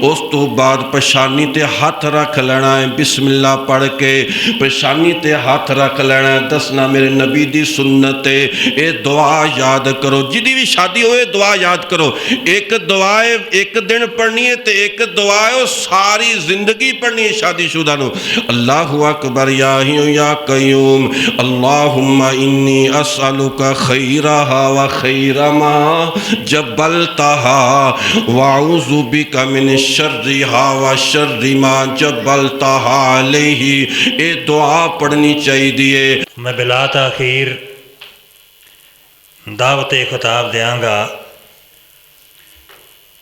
اس تو بعد پشانی تے ہاتھ رکھ لینا ہے، بسم اللہ پڑھ کے پشانی تے ہاتھ رکھ لینا ہے، دسنا میرے نبی دی سنت ہے، اے دعا یاد کرو، جدی بھی شادی ہوئے دعا یاد کرو، ایک دعا ایک دن پڑھنی ہے تے ایک دعا ہے ساری زندگی پڑھنی ہے شادی شدہ نو۔ اللہ اکبر یا حی یا قیوم اللہم انی اسألک خیرہا و خیر ما جبلتہا واعوذ بک من شرہا و شر ما جبلتہا علیہ۔ اے دعا پڑھنی چاہیے دیئے۔ میں بلا تاخیر دعوت خطاب دیاں گا۔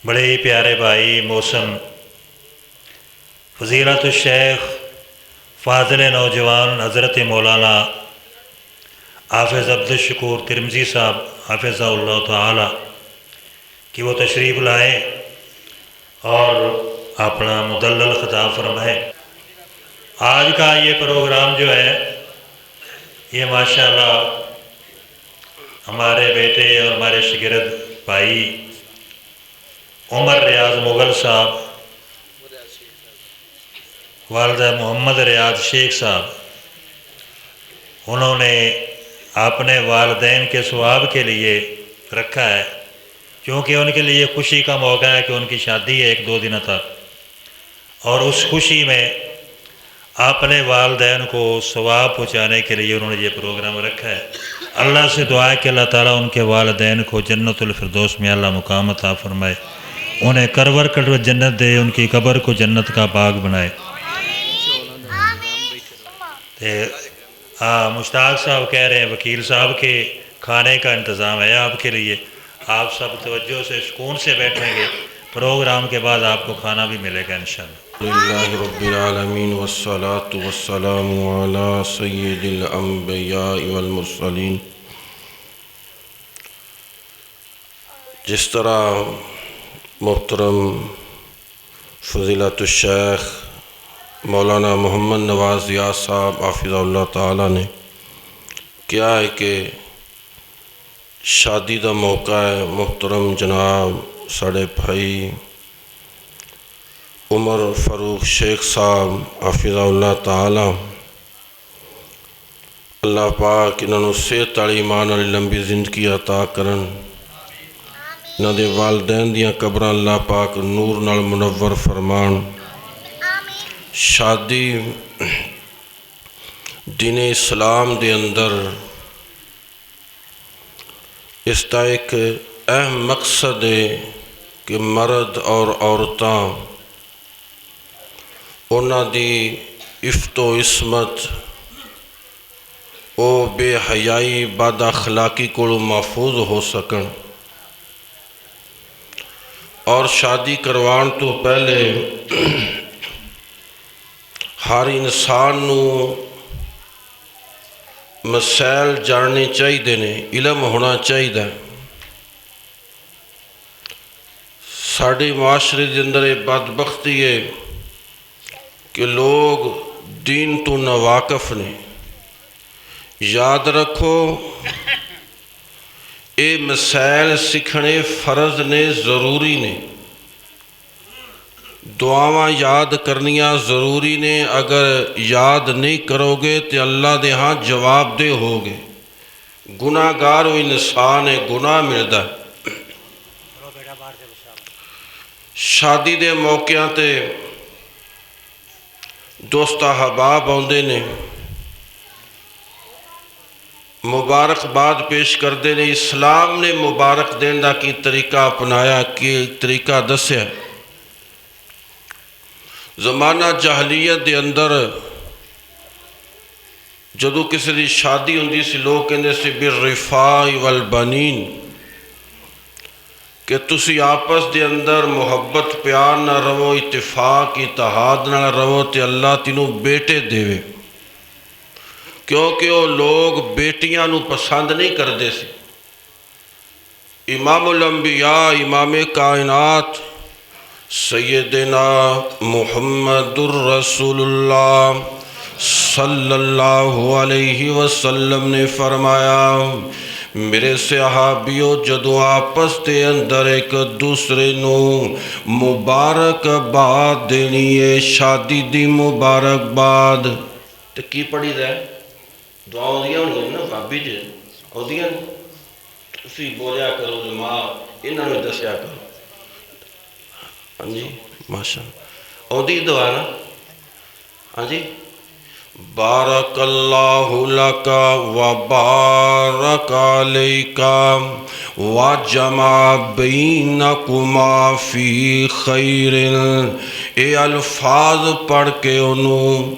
بڑے ہی پیارے بھائی محسن فضیلت الشیخ فاضل نوجوان حضرت مولانا حافظ عبدالشکور ترمذی صاحب حافظہ اللہ تعالی کہ وہ تشریف لائے اور اپنا مدلل خطاب فرمائے۔ آج کا یہ پروگرام جو ہے یہ ماشاءاللہ ہمارے بیٹے اور ہمارے شاگرد بھائی عمر ریاض مغل صاحب، والدہ محمد ریاض شیخ صاحب، انہوں نے اپنے والدین کے ثواب کے لیے رکھا ہے، کیونکہ ان کے لیے خوشی کا موقع ہے کہ ان کی شادی ہے 1-2 دن تک، اور اس خوشی میں اپنے والدین کو ثواب پہنچانے کے لیے انہوں نے یہ پروگرام رکھا ہے۔ اللہ سے دعا ہے کہ اللہ تعالیٰ ان کے والدین کو جنت الفردوس میں اللہ مقام عطا فرمائے، انہیں کرور کرور جنت دے، ان کی قبر کو جنت کا باغ بنائے۔ مشتاق صاحب کہہ رہے ہیں وکیل صاحب کے کھانے کا انتظام ہے آپ کے لیے، آپ سب توجہ سے سکون سے بیٹھیں گے، پروگرام کے بعد آپ کو کھانا بھی ملے گا انشاءاللہ۔ للہ رب العالمین والصلاة والسلام علی سید الانبیاء والمرسلین۔ جس طرح محترم فضیلت الشیخ مولانا محمد نواز ریاض صاحب حافظہ اللہ تعالیٰ نے کیا ہے کہ شادی دا موقع ہے، محترم جناب ساڑے بھائی عمر فاروق شیخ صاحب حافظہ اللہ تعالیٰ، اللہ پاک انہوں صحت والی ایمان والی لمبی زندگی عطا کرن، انہوں دے والدین دیاں قبراں اللہ پاک نور نال منور فرمان۔ شادی دین اسلام دے اندر اس کا ایک اہم مقصد ہے کہ مرد اور عورتاں انہاں دی عفت و عصمت او بے حیائی بد اخلاقی کو محفوظ ہو سکن، اور شادی کروان تو پہلے ہر انسان نو مسائل جاننے چاہیے نے، علم ہونا چاہیے۔ ساڑھے معاشرے دے اندر بدبختی ہے کہ لوگ دین تو ناواقف نے۔ یاد رکھو اے مسائل سکھنے فرض نے، ضروری نے، دعاواں یاد کرنیاں ضروری نے، اگر یاد نہیں کرو گے تو اللہ دے ہاں جواب دہ ہوگے۔ گناہ گار و انسان ہے، گناہ ملدا ہے۔ شادی دے موقعوں تے دوست احباب آندے نے، مبارکباد پیش کردے نے۔ اسلام نے مبارک دین دا کی طریقہ اپنایا، کی طریقہ دسیا۔ زمانہ جاہلیت دے اندر جدو کسی دی شادی ہوندی سی لوگ کہندے سی بالرفاء والبنین، کہ تسی آپس دے اندر محبت پیار نہ رہو، اتفاق اتحاد نہ رہو تے اللہ تینوں بیٹے دیوے، کیونکہ وہ لوگ بیٹیاں نو پسند نہیں کردے سی۔ امام الانبیاء امام کائنات سیدنا محمد الرسول اللہ صلی اللہ علیہ وسلم نے فرمایا میرے صحابیوں جدوں آپس دے اندر ایک دوسرے نو مبارکباد دینی ہے، شادی دی مبارکباد تے کی پڑھی دا ہے؟ دعا ہوندیاں ہونیاں نا بھابی جی ہوندیاں، تسی بولیا کرو علماء انہاں نوں دسیا کرو. ہاں جی ماشاء اللہ ہوندی دعا نا. ہاں جی بارک اللہ لک و بارک علیک و جمع بینکما فی خیر. اے الفاظ پڑھ کے انہوں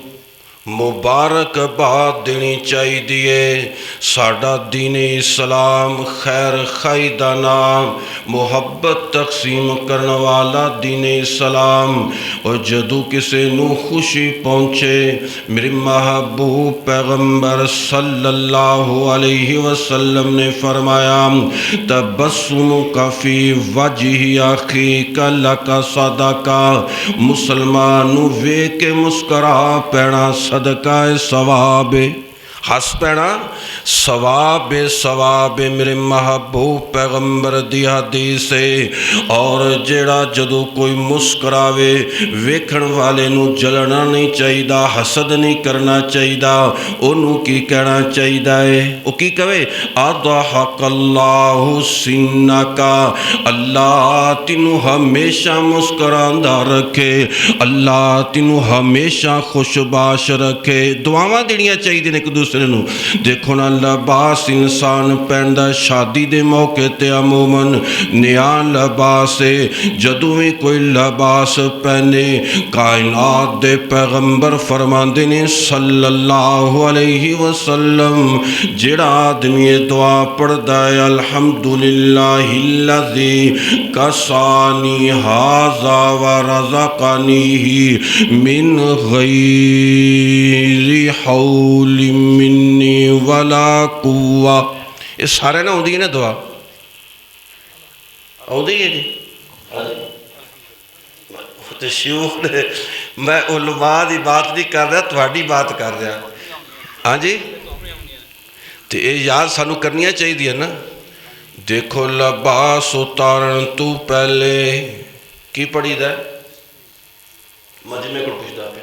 مبارکباد دینی چاہیے. ساڈا دین اسلام خیر خائی دا نام، محبت تقسیم کرن والا دین اسلام. اور جدو کسے نو خوشی پہنچے میرے محبوب پیغمبر صلی اللہ علیہ وسلم نے فرمایا تبسمک فی وجہ اخیک لک صدقہ. مسلمان نو ویکھ کے مسکرا پینا صدقہ ثواب، ہس پینا ثواب ثواب. میرے محبوب پیغمبر دی حدیث ہے. اور جیڑا جدو کوئی مسکراوے ویکھن والے نو جلنا نہیں چاہیدا، حسد نہیں کرنا چاہیدا. انہوں کی کہنا چاہیدا ہے؟ او کی کہے اضحک اللہ سنکا، اللہ تینوں ہمیشہ مسکراندا رکھے، اللہ تینوں ہمیشہ خوشباش رکھے. دعاواں دینیاں چاہیے ایک دوسرے نو. دیکھو نا لباس انسان پہندا شادی دے موقع تے عموماً نیا لباس ہے. جدوں بھی کوئی لباس پہنے کائنات دے پیغمبر فرماندے نے صلی اللہ علیہ وسلم جڑا آدمی دعا پڑھدا ہے الحمدللہ الذی کسانی ھذا ورزقنی من غیر حول منی ولا قوہ. یہ سارے نہ ہوندی ہے نا دعا ہوندی ہے جی. تو شیوخ نے میں علماء دی بات نہیں کر رہا تہاڈی بات کر رہا. ہاں جی تو یہ یاد سانو کرنیاں چاہیے نا. دیکھو لباس اتارن تو پہلے کی پڑھی دا مجمع کو پوچھدا پیا.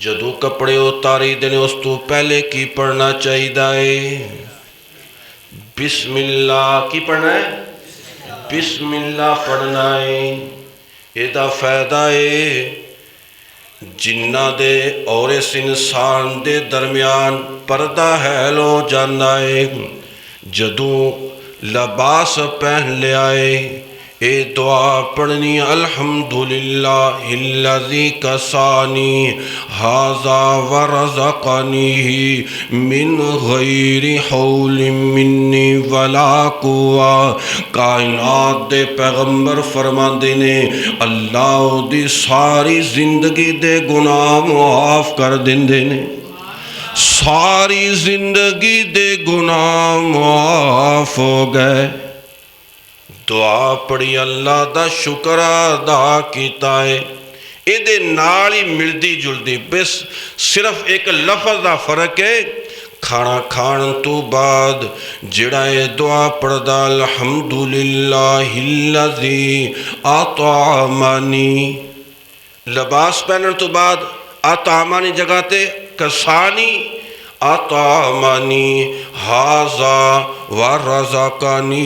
جدو کپڑے اتاری دینے اس تو پہلے کی پڑھنا چاہیے؟ بسم اللہ. کی پڑھنا ہے؟ بسم اللہ پڑھنا ہے. یہ دا فائدہ ہے جنہ دے اور اس انسان دے درمیان پردہ حیل ہو جانا ہے. جدو لباس پہن لے آئے اے دعا پڑھنی الحمدللہ الذی کسانی ھذا ورزقنی من غیر حول منی ولا قوہ. کائنات دے پیغمبر فرماندے نے اللہ دی ساری زندگی دے گناہ معاف کر دیندے نے، ساری زندگی دے گناہ معاف ہو گئے. دعا پڑھی اللہ دا شکر ادا کیتا ہے. اے دے نال ہی ملدی جلدی بس صرف ایک لفظ دا فرق ہے. کھانا کھان تو بعد جڑا اے دعا پڑھدا الحمدللہ الذی اطعمنی، لباس پہنن تو بعد اطعمنی جگہ تے کسانی اطعمنی ھذا ورزقنی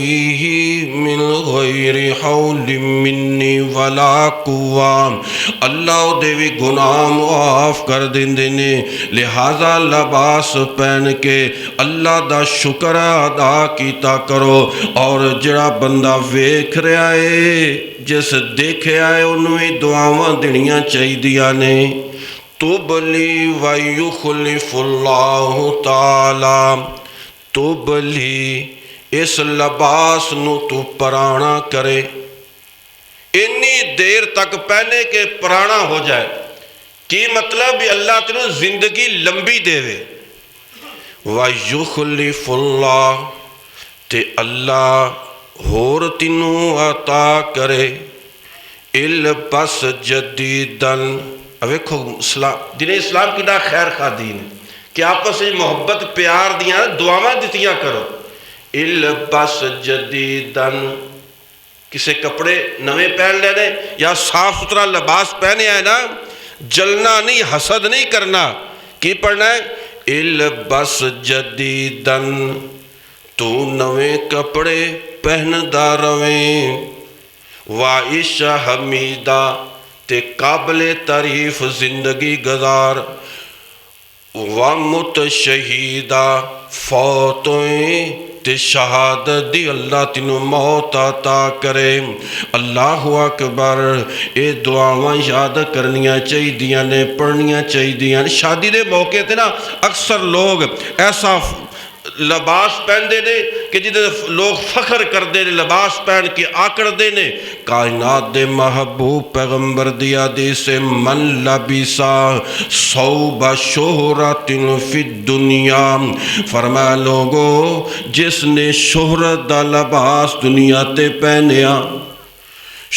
من غیر حول منی ولا قوہ. اللہ دے بھی گناہ معاف کر دیندے نے. لہذا لباس پہن کے اللہ دا شکر ادا کیتا کرو. اور جڑا بندہ ویکھ رہا ہے جس دیکھیا ہے انہوں ہی دعاواں دنیاں چاہیدیاں نے. تبلی ویخلف اللہ تعالی. تبلی اس لباس نو تو پرانا کرے، انی دیر تک پہنے کے پرانا ہو جائے. کی مطلب اللہ تینوں زندگی لمبی دے وے. ویخلف اللہ تے اللہ ہور تینوں عطا کرے. البس جدیدن. اب ویکھو دین اسلام کی خیر خواہ دین کہ آپس میں محبت پیار دیاں دعاواں دتیاں کرو. البس جدیدن، کسے کپڑے نویں پہن لینے یا صاف ستھرا لباس پہنے آئے نا، جلنا نہیں، حسد نہیں کرنا. کی پڑھنا ہے؟ البس جدیدن، تو نویں کپڑے پہندا رویں. وعیش حمیدہ، تے قابل تعریف زندگی گزار. ومت شہیدہ، فوت ہوئیں تے شہادت دی اللہ تینوں موت عطا کرے. اللہ اکبر. اے دعاواں یاد کرنیاں چاہیدیاں نے، پڑھنیاں چاہیدیاں نے. شادی دے موقع تے نا اکثر لوگ ایسا لباس پہنتے نے کہ جدے لوگ فخر کرتے ہیں، لباس پہن کے آکڑتے نے. کائنات دے محبوب پیغمبر دی حدیث سے من لبسا ثوب شہرت فی الدنیا، فرمایا لوگو جس نے شہرت دا لباس دنیا تے پہنیا،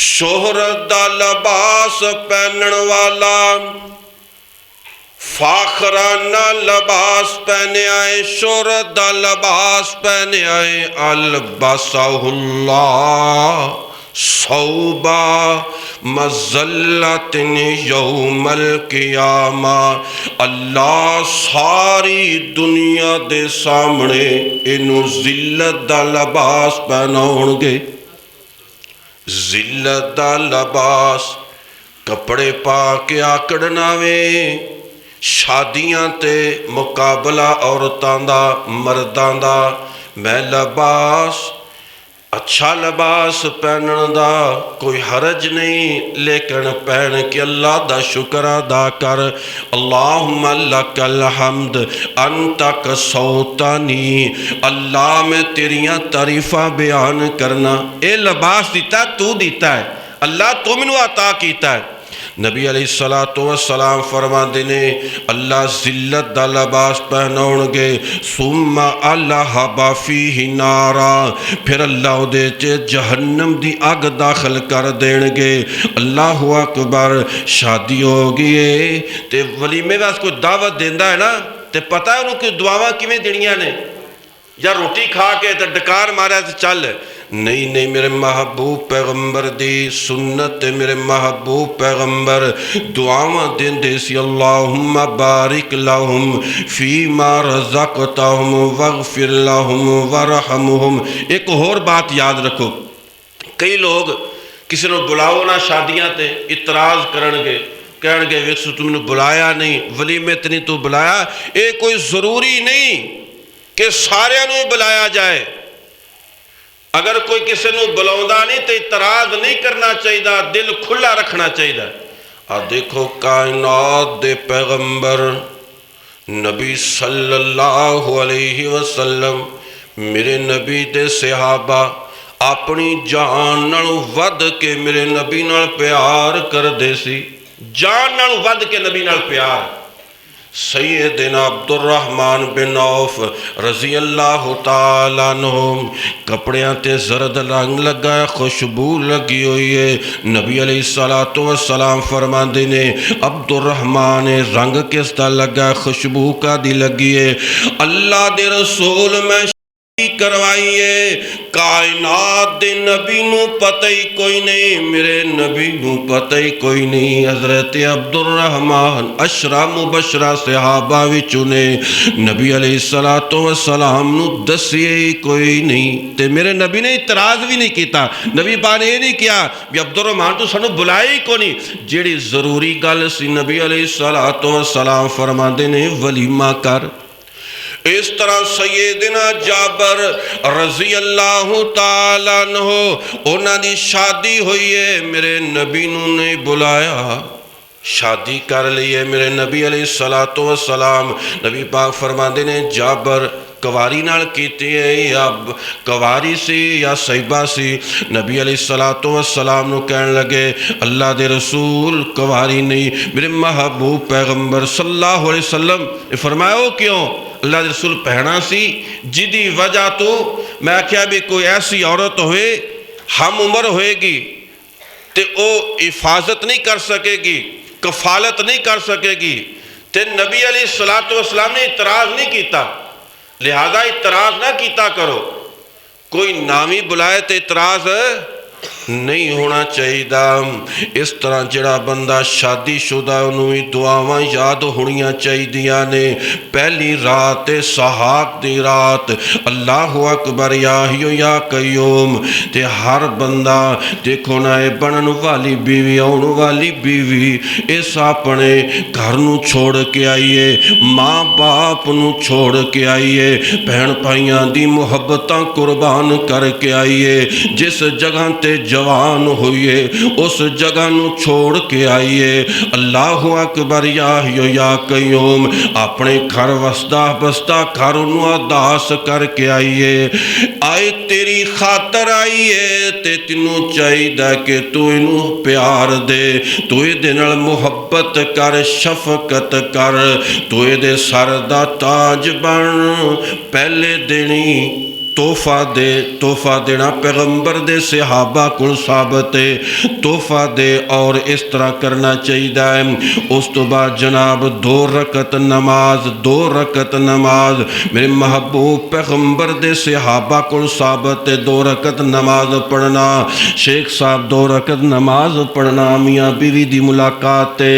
شہرت دا لباس پہنن والا فاخرانہ لباس پہنے آئے، شہرت دا لباس پہنے آئے، البسہ اللہ ثوبا مذلت یوم القیامہ. اللہ ساری دنیا دے سامنے انہوں ذلت دا لباس پہناؤں گے. ذلت دا لباس کپڑے پا کے آکڑنا وے. شادیاں تے مقابلہ عورتاں دا مرداں دا، میں لباس اچھا لباس پہنن دا کوئی حرج نہیں، لیکن پہن کے اللہ دا شکر ادا کر. اللہم لک الحمد انت کسوتنی، اللہ میں تیریاں تعریفاں بیان کرنا. اے لباس دیتا ہے، تو دیتا ہے، اللہ تو منو عطا کیتا ہے. نبی علیہ السلام فرما دینے اللہ ذلت دا لباس پہناؤں گے. ثم الہب فیہ نارا، پھر اللہ دے چے جہنم دی آگ داخل کر دین گے. اللہ اکبر. شادی ہو گئی تے ولیمے میں اس کو دعوت دیندہ ہے نا، تے پتہ ہے انہوں کی دعاواں کیویں دنیا نے، یا روٹی کھا کے تے ڈکار مارا تے چل. نہیں میرے محبوب پیغمبر دی سنت، میرے محبوب پیغمبر دعاواں دین دے سی. اللہم بارک لہم فیما رزقتہم واغفر لہم ورحمہم. ایک اور بات یاد رکھو، کئی لوگ کسی نے بلاؤ نہ شادیاں تے اعتراض کرن گے، کہن گے ویکسو تم نے بلایا نہیں، ولیمے تے نہیں تو بلایا. اے کوئی ضروری نہیں کہ سارے نو بلایا جائے. اگر کوئی کسی نو بلاؤندا نہیں تو اعتراض نہیں کرنا چاہیے، دل کھلا رکھنا چاہیے. دیکھو کائنات دے پیغمبر نبی صلی اللہ علیہ وسلم، میرے نبی دے صحابہ اپنی جان نالوں ود کے میرے نبی نال پیار کر دے سی. جان نالوں ود کے نبی نال پیار. سیدنا عبد الرحمن بن عوف رضی اللہ تعالیٰ عنہ کپڑیاں تے زرد رنگ لگا ہے، خوشبو لگی ہوئی ہے. نبی علیہ السلام فرماندے نے عبد الرحمن رنگ کس دا لگا ہے، خوشبو کا دی لگی ہے. اللہ دے رسول میں کروائیے، کائنات دے نبی نو پتہ ہی کوئی نہیں، میرے نبی نو پتہ ہی کوئی نہیں. حضرت عبد الرحمن اشرا مبشرہ صحابہ وچوں نے نبی علیہ السلام نو دسیے ہی کوئی نہیں. تے میرے نبی نے اعتراض بھی نہیں کیتا. نبی پاک نے یہ نہیں کیا کہ عبد الرحمن تو سانو بلایا ہی کو نہیں. جیڑی ضروری گل سی نبی علیہ السلام فرماندے نے ولیمہ کر. اس طرح سیدنا جابر رضی اللہ تعالیٰ عنہ انہاں دی شادی ہوئی ہے، میرے نبی نے بلایا، شادی کر لیے میرے نبی علیہ السلام. نبی پاک فرماندے نے جابر کواری نال کیتی ہے یا کواری سی یا صحیبہ سی. نبی علیہ السلام نو کہن لگے اللہ دے رسول کواری نہیں. میرے محبوب پیغمبر صلی اللہ علیہ وسلم نے فرمایا ہو کیوں؟ اللہ دے رسول پہنا سی جدی وجہ تو میں کیا بھی کوئی ایسی عورت ہوئے ہم عمر ہوئے گی تے او حفاظت نہیں کر سکے گی، کفالت نہیں کر سکے گی. تے نبی علیہ السلام نے اعتراض نہیں کیتا، لہذا اعتراض نہ کیتا کرو. کوئی نامی بلائے تو اعتراض نہیں ہونا چاہیے۔ اس طرح جڑا بندہ شادی شدہ انہوں بھی دعاواں یاد ہونیاں چاہیے نے۔ پہلی رات سحاق دی رات اللہ اکبر یا حیو یا قیوم تے ہر بندہ دیکھو نا اے بنن والی بیوی آن والی بیوی اس اپنے گھر نو چھوڑ کے آئیے، ماں باپ نو چھوڑ کے آئیے، بہن بھائیاں دی محبتاں قربان کر کے آئیے، جس جگہ تے جوان ہوئیے اس جگہ نو چھوڑ کے آئیے۔ اللہ اکبر یا حیو یا قیوم اپنے گھر وسدہ بسدہ گھر نو اداس کر کے آئیے۔ آئے تیری خاطر آئیے تے تینوں چاہیے کہ تو انہوں پیار دے، تو دے نال محبت کر، شفقت کر، تو دے سر دا تاج بن۔ پہلے دنی تحفہ دینا پیغمبر دے صحابہ کو ثابت ہے، تحفہ دے اور اس طرح کرنا چاہیے۔ اس تو بعد جناب 2 رکعت نماز میرے محبوب پیغمبر دے صحابہ کو ثابت ہے، 2 رکعت نماز پڑھنا۔ شیخ صاحب 2 رکعت نماز پڑھنا میاں بیوی دی ملاقات ہے،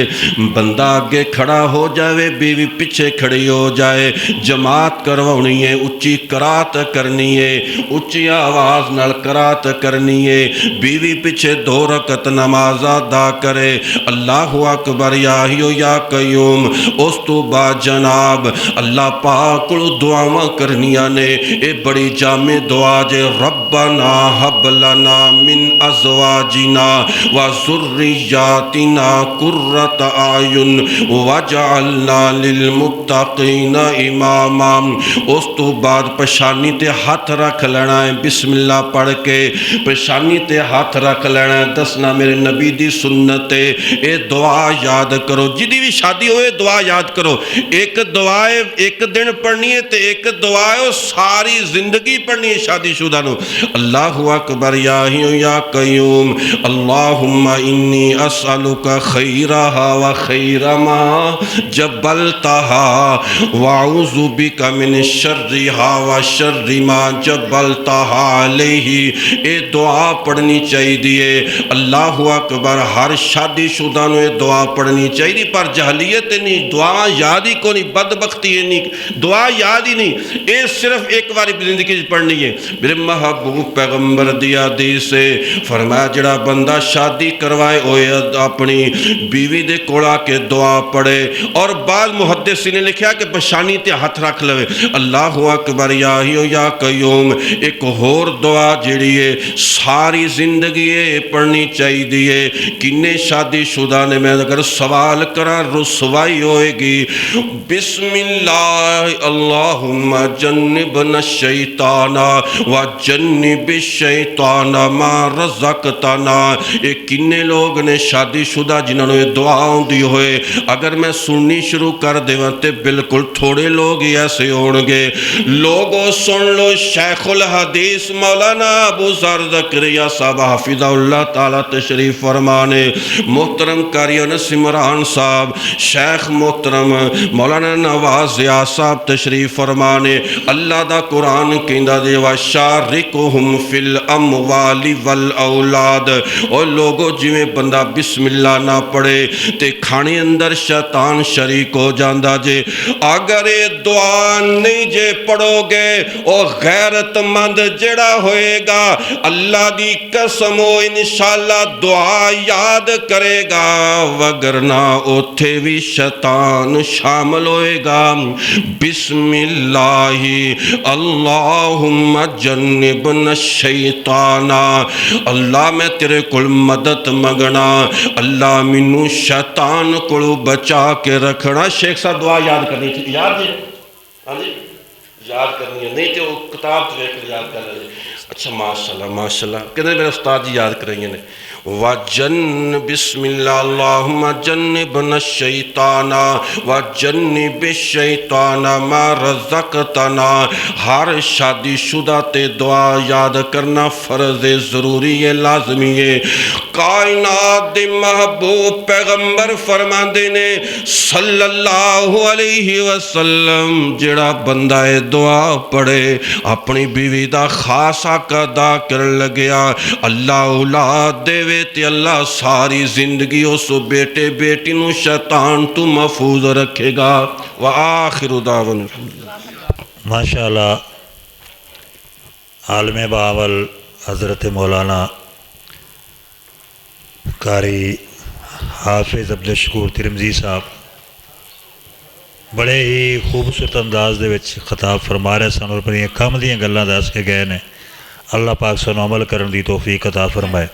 بندہ آگے کھڑا ہو جائے، بیوی پیچھے کھڑی ہو جائے، جماعت کروانی ہے، اچھی قرات کرنی ہے، اچھی آواز نال قرات کرنی ہے، بیوی پیچھے 2 رکعت نماز ادا کرے۔ اللہ اکبر یا حیو یا قیوم۔ اس تو بعد جناب اللہ پاک کو دعاواں کرنیاں نے، اے بڑی جامع دعا جے، ربنا حب لنا من ازواجنا وذریاتنا قرۃ اعین واجعلنا للمتقین اماما۔ اس تو بعد پشانی تے ہاتھ رکھ لینا ہے، بسم اللہ پڑھ کے پشانی تے ہاتھ رکھ لینا ہے، دسنا میرے نبی دی سنت ہے، اے دعا یاد کرو، جدی بھی شادی ہوئے دعا یاد کرو۔ ایک دعا ایک دن پڑھنی ہے تے ایک دعا ساری زندگی پڑھنی ہے شادی شدہ نو۔ اللہ اکبر یا حیو یا قیوم اللہم انی اسألک خیرہا و خیر ما جبلتہا واعوذ بک من شرہا و شر ما جبلتہا علیہ۔ اے دعا پڑھنی چاہیے۔ اللہ اکبر، ہر شادی شدہ نو اے دعا پڑھنی چاہیے، پر جہلیت نہیں، دعا یاد ہی کو نہیں، بدبختی ہے نہیں، دعا یاد ہی نہیں، اے صرف ایک باری زندگی پڑھنی ہے۔ میرے محبوب پیغمبر دی حدیث سے فرمایا جڑا بندہ شادی کروائے ہوئے اپنی بیوی دے کوڑا کے دعا پڑھے، اور بعض محدثین نے لکھا کہ پشانی تے ہاتھ رکھ لوے، اللہ اکبر یا حیو یا قیوم۔ ایک اور دعا جڑی ہے ساری زندگی پڑھنی چاہیے۔ کنے شادی شدہ نے میں اگر سوال کرا رسوائی ہوئے گی، بسم اللہ اللہم جنبنا الشیطان وجنب الشیطان ما رزقتنا۔ ایک کنے لوگ نے شادی شدہ جنہوں نے دعاؤں دی ہوئے، اگر میں سننی شروع کر دے تے بالکل تھوڑے لوگ ہی ایسے ہونگے۔ لوگوں سن لو، شیخ الحدیث مولانا ابو ذر زکریا صاحب حفظہ اللہ تعالیٰ تشریف فرمانے، محترم قاری انس عمران صاحب، شیخ محترم مولانا نواز ضیاء صاحب تشریف فرمانے، اللہ دا قرآن کہندا دے وَشَارِكُهُمْ فِي الْأَمْوَالِ وَالْأَوْلَادِ۔ اور لوگوں جویں بندہ بسم اللہ نہ پڑھے تے کھانے اندر شیطان شریک ہو جاندہ جے۔ اگر یہ دعا نہیں جے پڑھو گے، اور غیرت مند جڑا ہوئے گا اللہ دی قسم و انشاءاللہ دعا یاد کرے گا، وگرنہ اوتھے بھی شیطان شامل ہوئے گا۔ بسم اللہ اللہم جنبنا الشیطان۔ اللہ میں تیرے کل مدد مگنا، اللہ منو شیطان کو بچا کے رکھنا۔ شیخ صاحب دعا یاد کرنی تھی، یاد ہے؟ ہاں جی یاد کرنی ہے، نہیں تو کتاب تو دیکھ یاد کر رہے۔ اچھا ماشاءاللہ ماشاءاللہ، کہنے میرے استاد جی یاد کریں گے۔ وجن بسم اللہ اللہم جنبنا الشیطان وجنب الشیطان ما رزقتنا. ہر شادی شدہ تے دعا یاد کرنا فرض ضروری ہے، لازمی ہے. کائنات دے محبوب پیغمبر فرماندے نے صلی اللہ علیہ وسلم جڑا بندہ دعا پڑھے اپنی بیوی دا خاص حق ادا کرن لگیا، اللہ اولاد دے تے اللہ ساری زندگی اس بیٹے بیٹی نو شیطان تو محفوظ رکھے گا. وآخر دعوانا ماشاءاللہ عالم باول حضرت مولانا قاری حافظ عبدالشکور ترمذی صاحب بڑے ہی خوبصورت انداز دے وچ خطاب فرما رہے سن اور اپنی کم دیاں گلاں دس کے گئے نے. اللہ پاک سانوں عمل کرن دی توفیق عطا فرمائے.